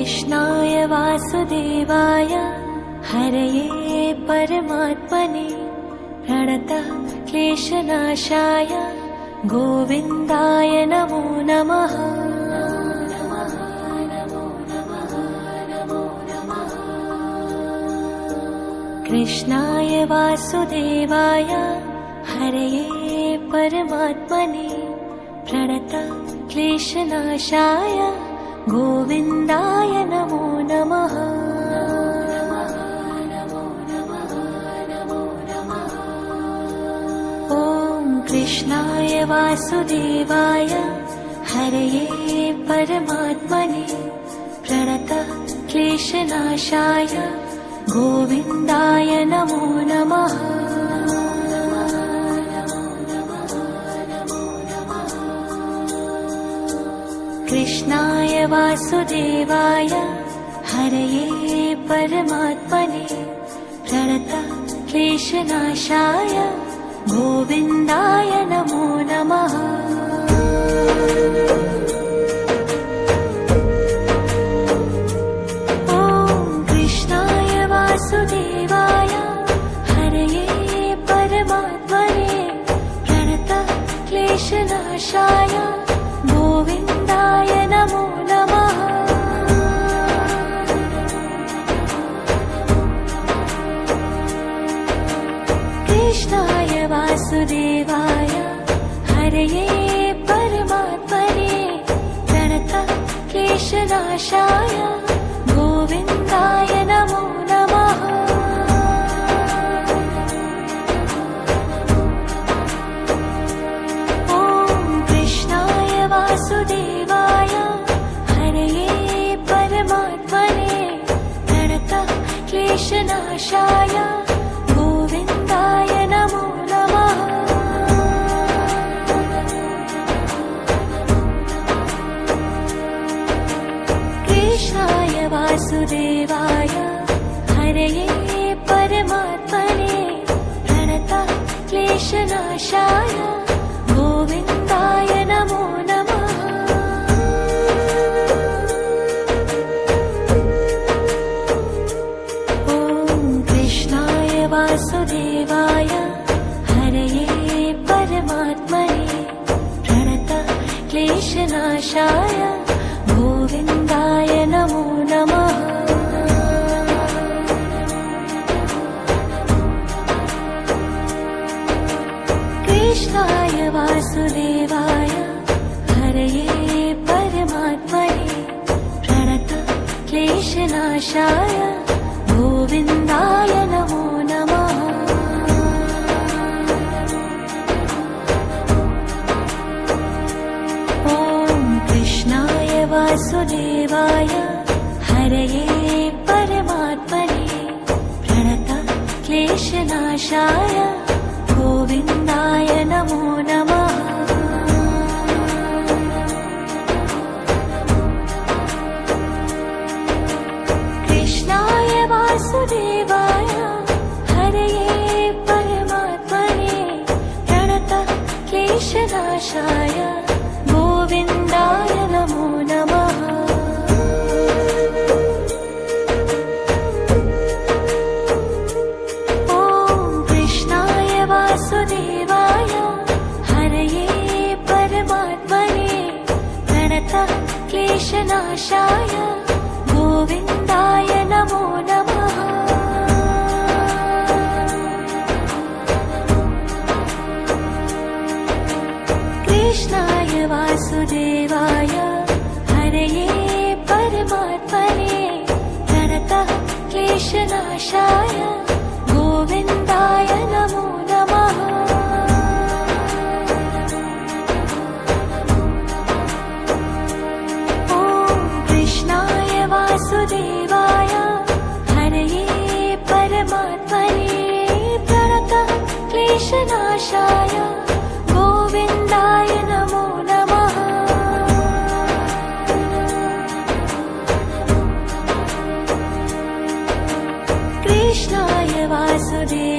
कृष्णाय वासुदेवाय हरये परमात्मने प्रणतः क्लेशनाशाय गोविन्दाय नमो नमः। कृष्णाय वासुदेवाय हरये परमात्मने प्रणतः क्लेशनाशाय गोविन्दाय नमो नमः। ॐ कृष्णाय वासुदेवाय हरये परमात्मने प्रणतः क्लेशनाशाय गोविन्दाय नमो नमः। कृष्णाय वासुदेवाय हरये परमात्मने प्रणतः क्लेशनाशाय गोविन्दाय नमो नमः। ॐ कृष्णाय वासुदेवाय हरये परमात्मने प्रणतः क्लेशनाशाय गोविन्दाय नमो नमः। कृष्णाय वासुदेवाय हरये परमात्मने प्रणतः क्लेशनाशाय गोविन्दाय नमो नमः। ॐ कृष्णाय वासुदेवाय हरये परमात्मने प्रणतः क्लेशनाशाय गोविन्दाय नमो नमः। कृष्णाय वासुदेवाय हरये परमात्मने प्रणतः क्लेशनाशाय गोविन्दाय नमो नमः। ॐ कृष्णाय वासुदेवाय हरये परमात्मने प्रणतः क्लेशनाशाय गोविन्दाय नमो नमः। कृष्णाय वासुदेवाय हरये परमात्मने प्रणतः क्लेशनाशाय गोविन्दाय नमो नमः। ॐ कृष्णाय वासुदेवाय हरये परमात्मने प्रणतः क्लेशनाशाय गोविन्दाय नमो नमः। कृष्णाय वासुदेवाय हरये परमात्मने प्रणतः क्लेशनाशाय गोविन्दाय नमो नमः। ॐ कृष्णाय वासुदेवाय हरये परमात्मने प्रणतः क्लेशनाशाय गोविन्दाय नमो नमः। कृष्णाय वासुदेवाय हरये परमात्मने प्रणतः क्लेशनाशाय गोविन्दाय नमो नमः। ॐ कृष्णाय वासुदेवाय हरये परमात्मने प्रणतः क्लेशनाशाय गोविन्दाय नमो नमः। कृष्णाय वासुदेवाय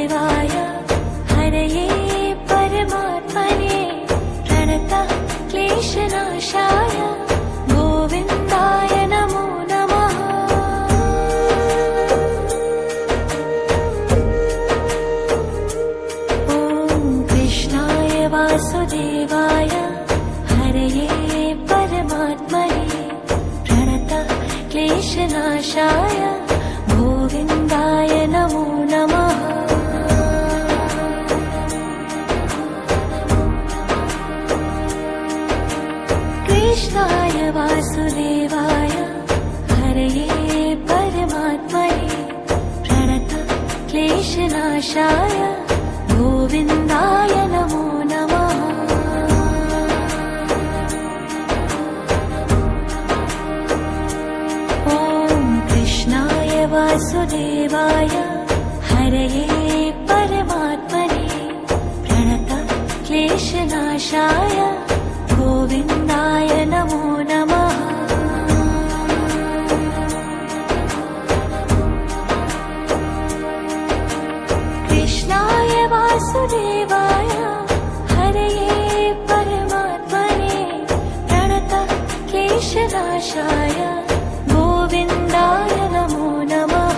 क्लेशनाशाय गोविन्दाय नमो नमः। ॐ कृष्णाय वासुदेवाय हरये परमात्मने प्रणत क्लेशनाशाय गोविन्दाय नमो नमः। कृष्णाय वासुदेवाय हरये परमात्मने प्रणत क्लेशनाशाय गोविन्दाय नमो नमः।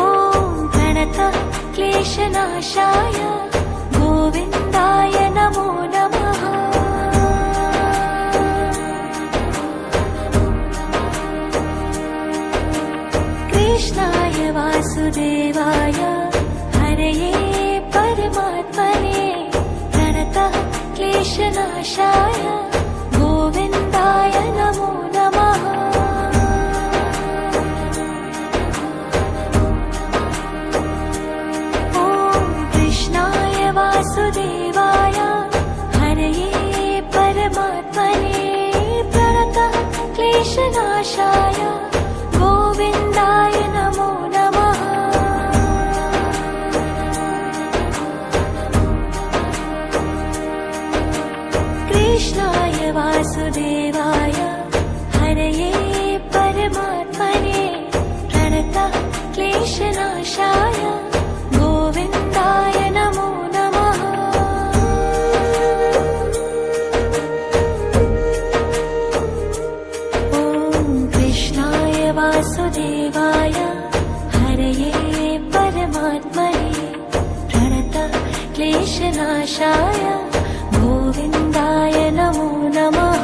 ॐ प्रणत क्लेशनाशाय गोविन्दाय नमो नमः। कृष्णाय वासुदेवाय हरये परमात्मने प्रणत क्लेशनाशाय गोविन्दाय नमो नमः। ॐ कृष्णाय वासुदेवाय हरये परमात्मने प्रणत क्लेशनाशाय गोविन्दाय नमो नमः। कृष्णाय वासुदेवाय हरये परमात्मने प्रणत क्लेशनाशाय गोविन्दाय नमो नमः। ॐ कृष्णाय वासुदेवाय हरये परमात्मने प्रणत क्लेशनाशाय गोविन्दाय नमो नमः।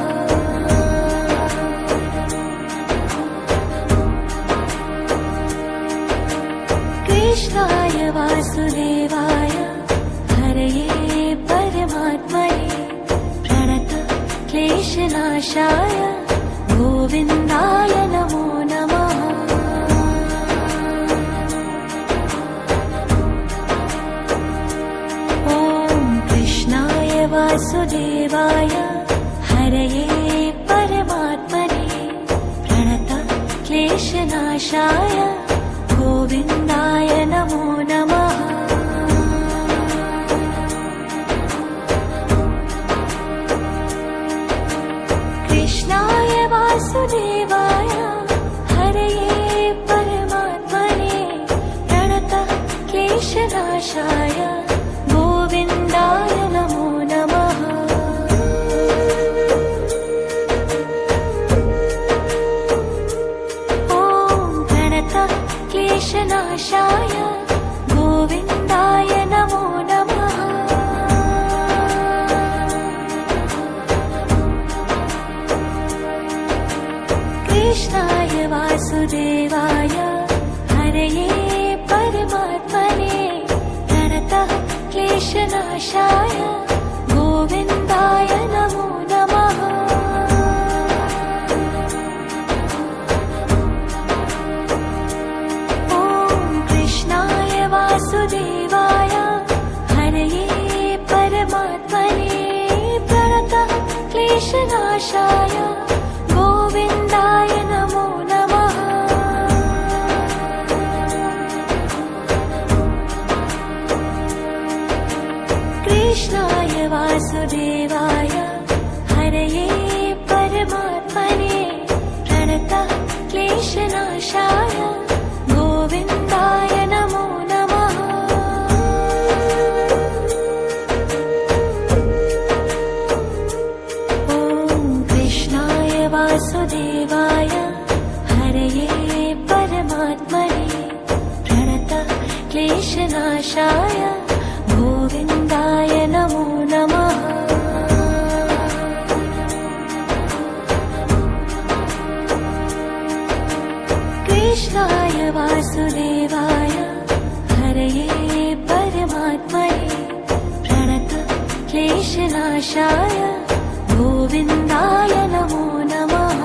कृष्णाय वासुदेवाय हरये परमात्मने प्रणत क्लेशनाशाय गोविन्दाय नमो नमः। ॐ कृष्णाय वासुदेवाय हरये परमात्मने प्रणत क्लेशनाशाय गोविन्दाय नमो नमः। कृष्णाय वासुदेवाय हरये परमात्मने प्रणत क्लेशनाशाय गोविन्दाय नमो नमः। ॐ प्रणत क्लेशनाशाय गोविन्दाय नमो नमः। कृष्णाय वासुदेवाय हरये परमात्मने प्रणत क्लेशनाशाय गोविन्दाय नमो नमः। ॐ कृष्णाय वासुदेवाय हरये परमात्मने प्रणत क्लेशनाशाय गोविन्दाय नमो नमः। कृष्णाय वासुदेवाय हरये परमात्मने प्रणत क्लेशनाशाय गोविन्दाय नमो नमः। ॐ कृष्णाय वासुदेवाय हरये परमात्मने प्रणत क्लेशनाशाय गोविन्दाय नमो नमः। कृष्णाय वासुदेवाय हरये परमात्मने प्रणत क्लेशनाशाय गोविन्दाय नमो नमः।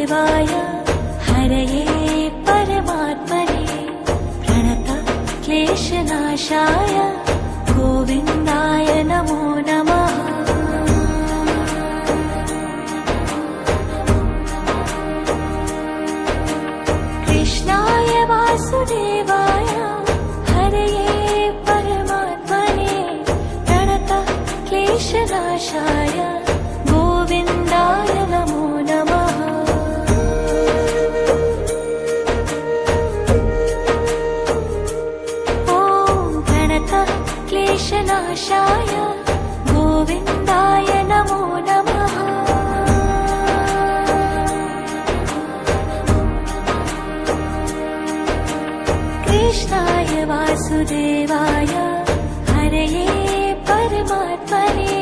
वासुदेवाय हरये परमात्मने प्रणत क्लेशनाशाय गोविन्दाय नमो नमः। कृष्णाय वासुदेवाय हरये परमात्मने प्रणत क्लेशनाशाय गोविन्दाय नमो नमः। ॐ प्रणतः क्लेशनाशाय गोविन्दाय नमो नमः। कृष्णाय वासुदेवाय हरये परमात्मने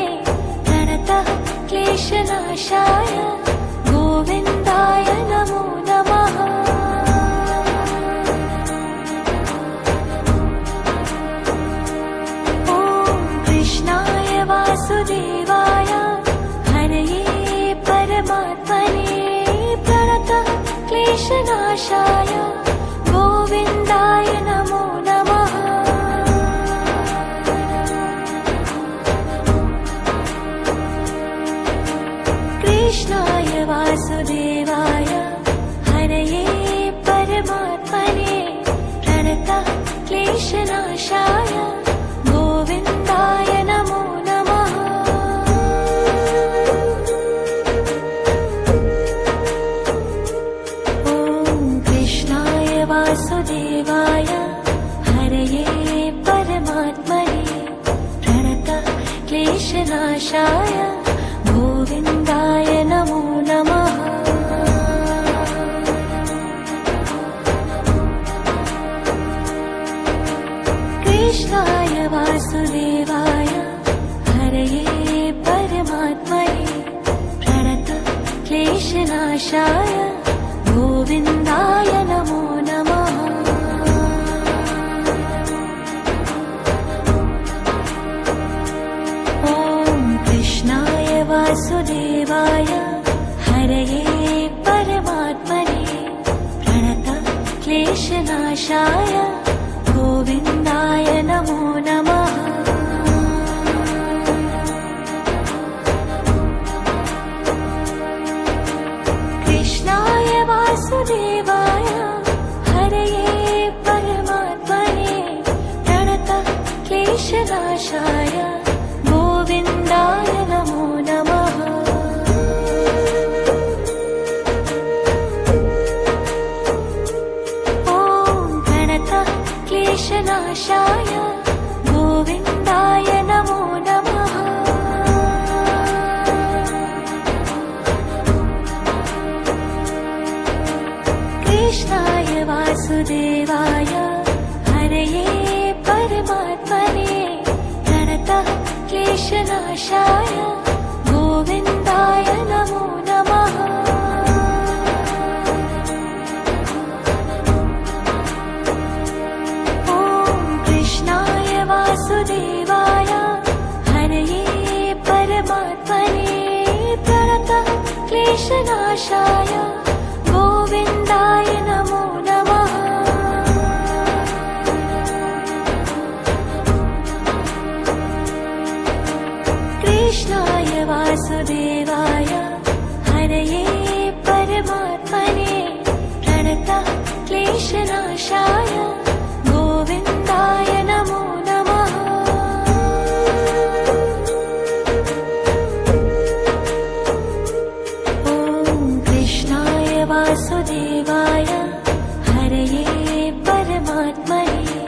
प्रणतः क्लेशनाशाय गोविन्दाय नमो नमः। ॐ कृष्णाय वासुदेवाय हरये परमात्मने प्रणतः क्लेशनाशाय गोविन्दाय नमो नमः। कृष्णाय वासुदेवाय हरये परमात्मने प्रणतः क्लेशनाशाय गोविन्दाय नमो नमः। ॐ कृष्णाय वासुदेवाय हरये परमात्मने प्रणतः क्लेशनाशाय गोविन्दाय नमो नमः। कृष्णाय वासुदेवाय हरये परमात्मने प्रणतः क्लेशनाशाय गोविन्दाय नमो नमः। ॐ कृष्णाय वासुदेवाय हरये परमात्मने प्रणतः क्लेशनाशाय गोविन्दाय नमो नमः। कृष्णाय वासुदेवाय हरये परमात्मने प्रणतः क्लेशनाशाय गोविन्दाय नमो नमः। ॐ प्रणतः क्लेशनाशाय गोविन्दाय नमो नमः। कृष्णाय वासुदेवाय हरये परमात्मने प्रणतः क्लेशनाशाय गोविन्दाय नमो नमः। ॐ कृष्णाय वासुदेवाय हरये परमात्मने प्रणतः क्लेशनाशाय गोविन्दाय नमो नमः। कृष्णाय वासुदेवाय हरये परमात्मने प्रणतः क्लेशनाशाय गोविन्दाय नमो नमः। ॐ कृष्णाय वासुदेवाय हरये परमात्मने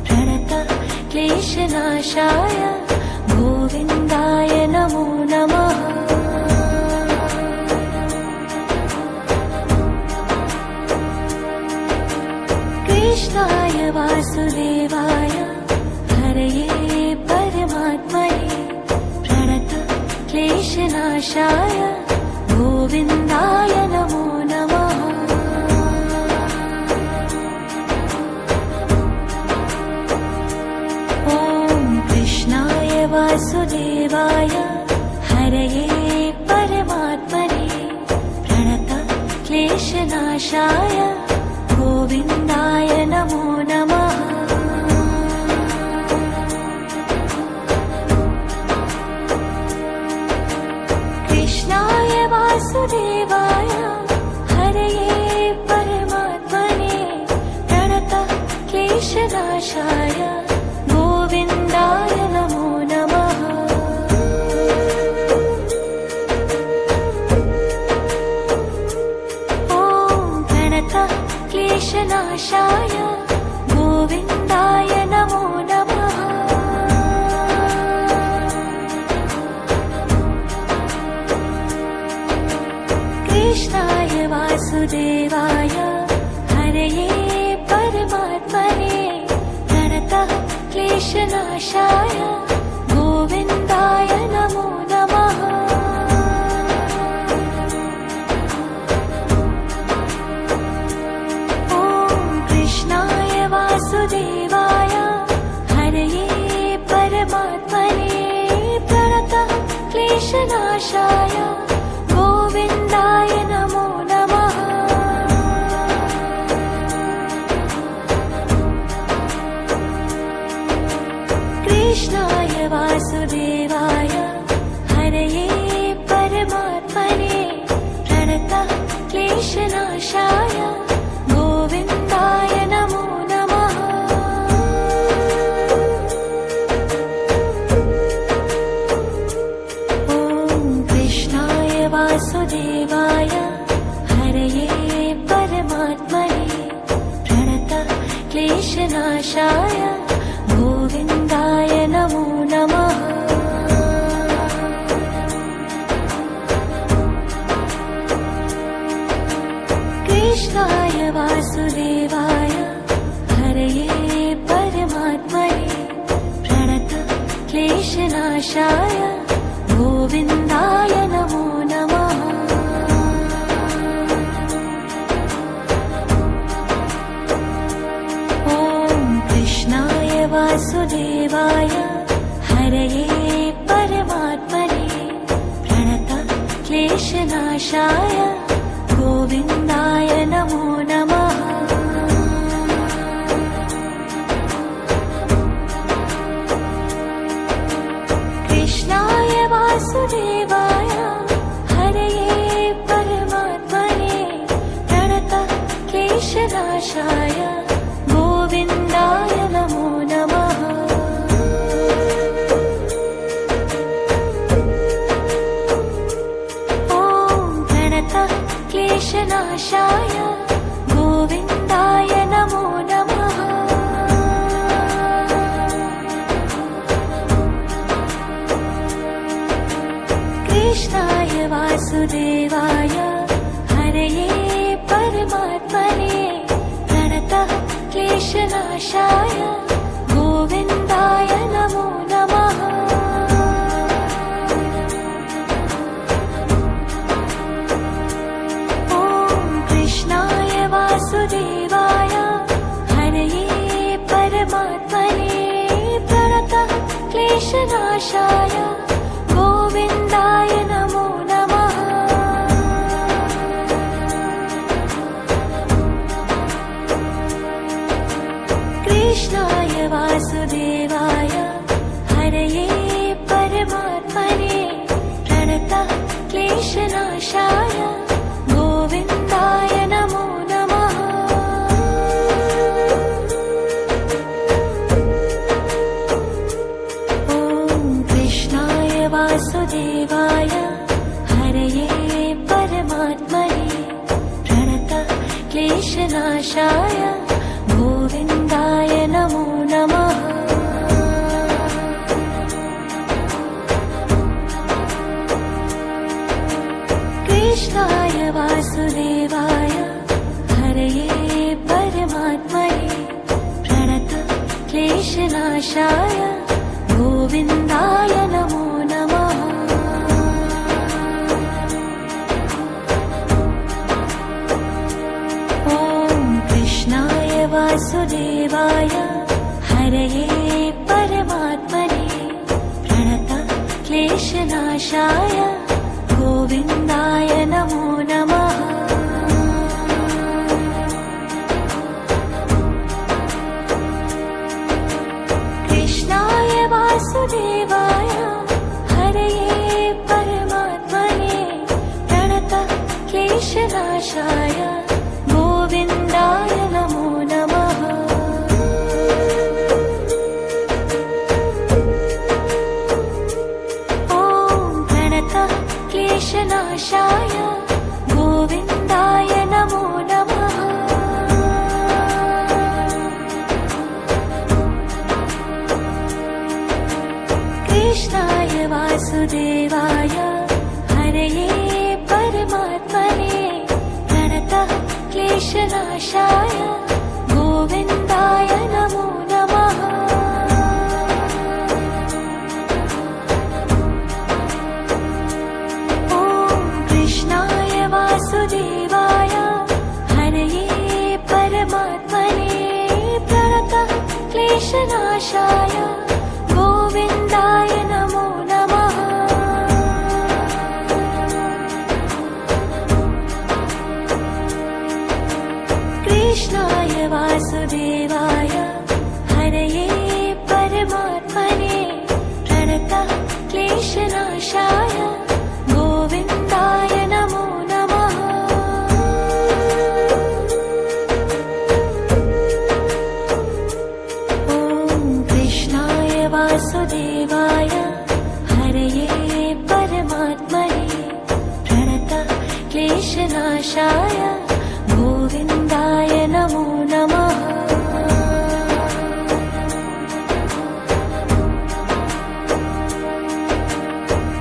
प्रणतः क्लेशनाशाय गोविन्दाय नमो नमः। कृष्णाय वासुदेवाय हरये परमात्मने प्रणतः क्लेशनाशाय गोविन्दाय नमो नमः। ॐ कृष्णाय वासुदेवाय हरये परमात्मने प्रणतः क्लेशनाशाय गोविन्दाय नमो नमः। कृष्णाय वासुदेवाय हरये परमात्मने प्रणतः क्लेशनाशाय गोविन्दाय नमो नमः। क्लेशनाशाय गोविन्दाय नमो नमः। कृष्णाय वासुदेवाय हरये परमात्मने प्रणतः क्लेशनाशाय गोविन्दाय नमो नमः। वासुदेवाय हरये परमात्मने प्रणतः क्लेशनाशाय गोविन्दाय नमो नमः। कृष्णाय वासुदेवाय हरये परमात्मने प्रणतः क्लेशनाशाय गोविन्दाय नमो नमः। वासुदेवाय हरये परमात्मने प्रणतः क्लेशनाशाय गोविन्दाय नमो नमः। कृष्णाय वासुदेवाय हरये परमात्मने प्रणतः क्लेशनाशाय गोविन्दाय नमो नमः। कृष्णाय वासुदेवाय हरये परमात्मने प्रणतः क्लेशनाशाय गोविन्दाय नमो नमः। कृष्णाय वासुदेवाय हरये परमात्मने प्रणतः क्लेशनाशाय गोविन्दाय नमो नमः। प्रणतः क्लेशनाशाय गोविन्दाय नमो नमः। कृष्णाय वासुदेवाय हरये परमात्मने प्रणतः क्लेशनाशाय गोविन्दाय नमो नमः। कृष्णाय वासुदेवाय हरये परमात्मने प्रणतः क्लेशनाशाय गोविन्दाय नमो नमः। कृष्णाय वासुदेवाय हरये परमात्मने प्रणतः क्लेशनाशाय गोविन्दाय नमो नमः। कृष्णाय वासुदेवाय हरये परमात्मने प्रणतः क्लेशनाशाय गोविन्दाय नमो नमः। कृष्णाय वासुदेवाय हरये परमात्मने प्रणतः क्लेशनाशाय गोविन्दाय नमो नमः। कृष्णाय वासुदेवाय हरये परमात्मने प्रणतः क्लेशनाशाय गोविन्दाय नमो नमः। कृष्णाय वासुदेवाय हरये परमात्मने प्रणतः क्लेशनाशाय गोविन्दाय नमो नमः। ॐ कृष्णाय वासुदेवाय हरये परमात्मने प्रणतः क्लेशनाशाय गोविन्दाय नमो नमः। कृष्णाय वासुदेवाय हरये परमात्मने प्रणतः क्लेशनाशाय गोविन्दाय नमो नमः। ॐ कृष्णाय वासुदेवाय हरये परमात्मने प्रणतः क्लेशनाशाय गोविन्दाय नमो नमः।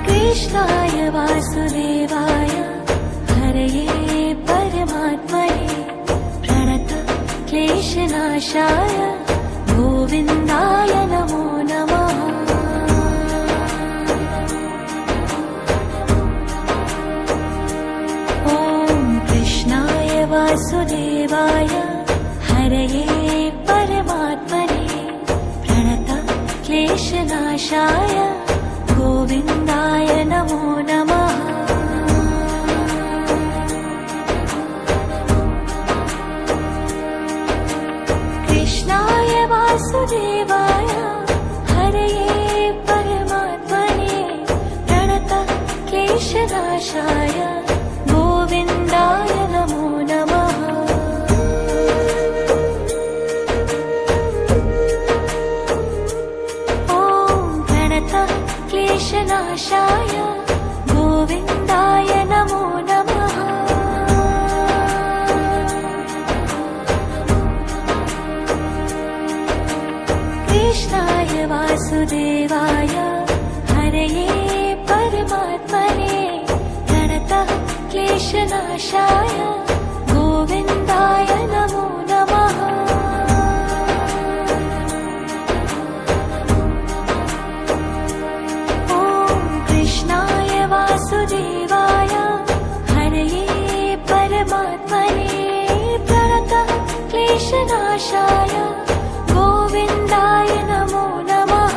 कृष्णाय वासुदेवाय हरये परमात्मने प्रणतः क्लेशनाशाय गोविन्दाय नमो नमः। ॐ कृष्णाय वासुदेवाय हरये परमात्मने प्रणतः क्लेशनाशाय गोविन्दाय नमो नमः। कृष्णाय वासुदेवाय हरये परमात्मने प्रणतः क्लेशनाशाय गोविन्दाय नमो नमः। ॐ प्रणतः क्लेशनाशाय गोविन्दाय नमो नमः। कृष्णाय वासुदेवाय हरये परमात्मने प्रणतः क्लेशनाशाय गोविन्दाय नमो नमः। ॐ कृष्णाय वासुदेवाय हरये परमात्मने प्रणतः क्लेशनाशाय गोविन्दाय नमो नमः।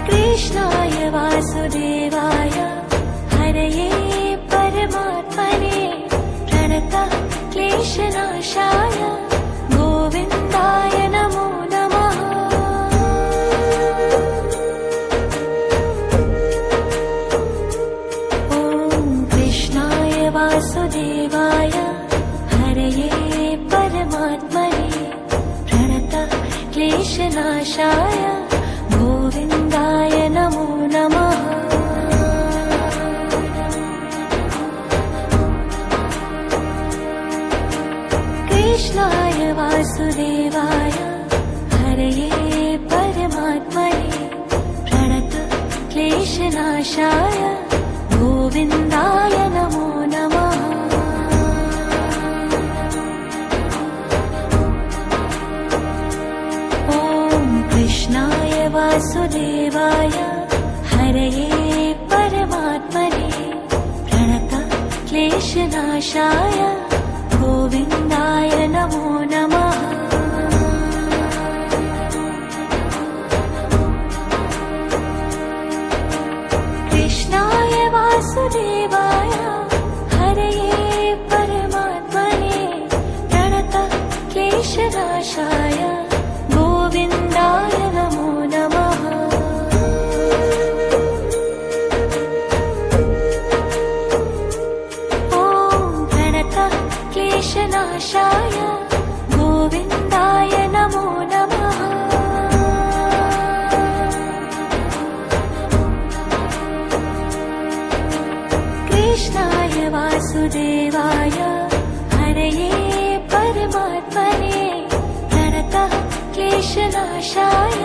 कृष्णाय वासुदेवाय हरये परमात्मने प्रणतः क्लेशनाशाय गोविन्दाय नमो नमः। ॐ कृष्णाय वासुदेवाय हरये परमात्मने प्रणतः क्लेशनाशाय गोविन्दाय नमो नमः। कृष्णाय वासुदेवाय हरये परमात्मने प्रणतः क्लेशनाशाय गोविन्दाय नमो नमः। ॐ कृष्णाय वासुदेवाय हरये परमात्मने प्रणतः क्लेशनाशाय गोविन्दाय नमो नमः। कृष्णाय वासुदेवाय हरये परमात्मने प्रणतः क्लेशनाशाय गोविन्दाय नमो नमः। ॐ प्रणतः क्लेशनाशाय गोविन्दाय नमो नमः। कृष्णाय वासुदेवाय हरये परमात्मने क्लेशनाशाय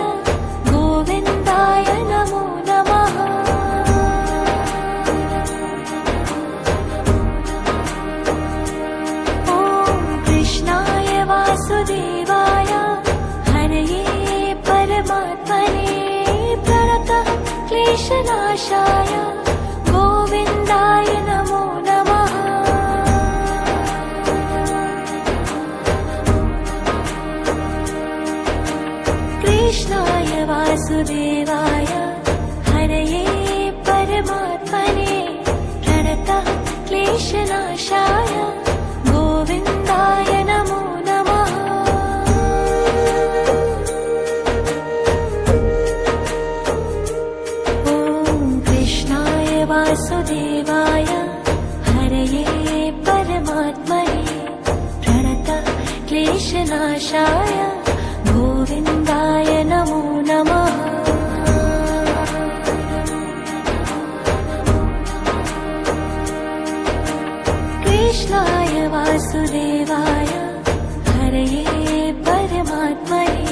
गोविन्दाय नमो नमः। ॐ कृष्णाय वासुदेवाय हरये परमात्मने प्रणतः क्लेशनाशाय गोविन्दाय नमो नमः। कृष्णाय वासुदेवाय हरये परमात्मने प्रणतः क्लेशनाशाय गोविन्दाय नमो नमः। ॐ कृष्णाय वासुदेवाय हरये परमात्मने प्रणतः क्लेशनाशाय गोविन्दाय नमो नमः। कृष्णाय वासुदेवाय हरये परमात्मने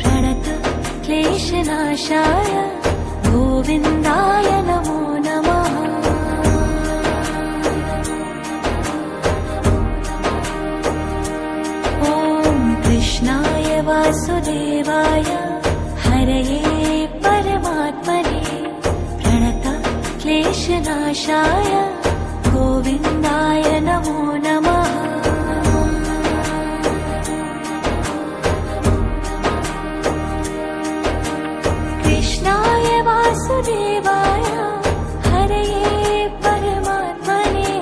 प्रणतः क्लेशनाशाय गोविन्दाय नमो नमः। ॐ कृष्णाय वासुदेवाय हरये परमात्मने प्रणतः क्लेशनाशाय गोविन्दाय नमो नमः। कृष्णाय वासुदेवाय हरये परमात्मने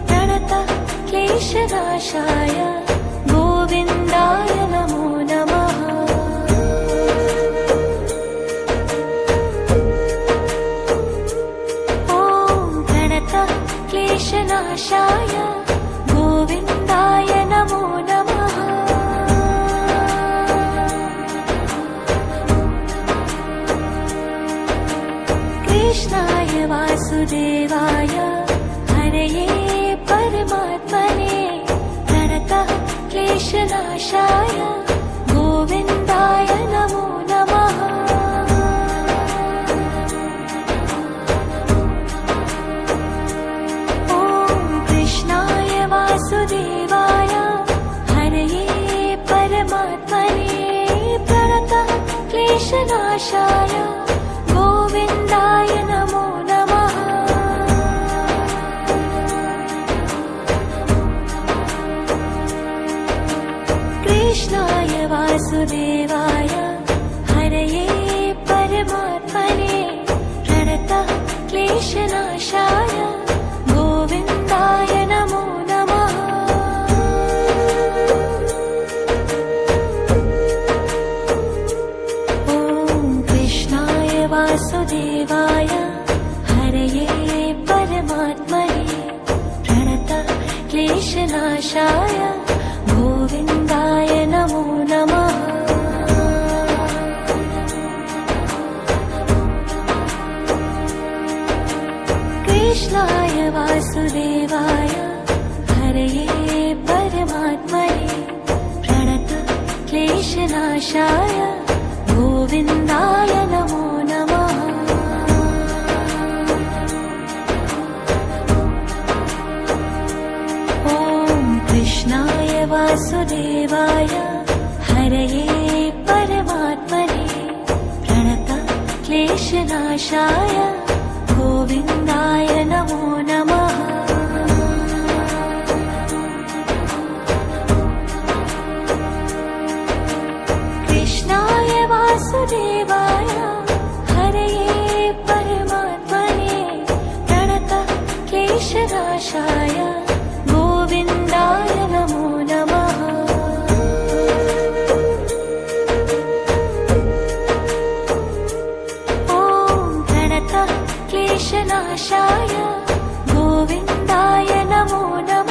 प्रणतः क्लेशनाशाय गोविन्दाय नमो नमः। ॐ प्रणतः क्लेशनाशाय गोविन्दाय नमो नमः। कृष्णाय वासुदेवाय हरये परमात्मने प्रणतः क्लेशनाशाय गोविन्दाय नमो नमः। ॐ कृष्णाय वासुदेवाय हरये परमात्मने प्रणतः क्लेशनाशाय गोविन्दाय नमो नमः। कृष्णाय वासुदेवाय हरये परमात्मने प्रणतः क्लेशनाशाय गोविन्दाय नमो नमः। ॐ कृष्णाय वासुदेवाय हरये परमात्मने प्रणतः क्लेशनाशाय गोविन्दाय नमो नमः। कृष्णाय वासुदेवाय हरये परमात्मने प्रणतः क्लेशनाशाय गोविन्दाय नमो नमः। ॐ कृष्णाय वासुदेवाय हरये परमात्मने प्रणतः क्लेशनाशाय गोविन्दाय नमो नमः। कृष्णाय वासुदेवाय हरये परमात्मने प्रणतः क्लेशनाशाय गोविन्दाय नमो नमः। ॐ प्रणतः क्लेशनाशाय गोविन्दाय नमो नमः।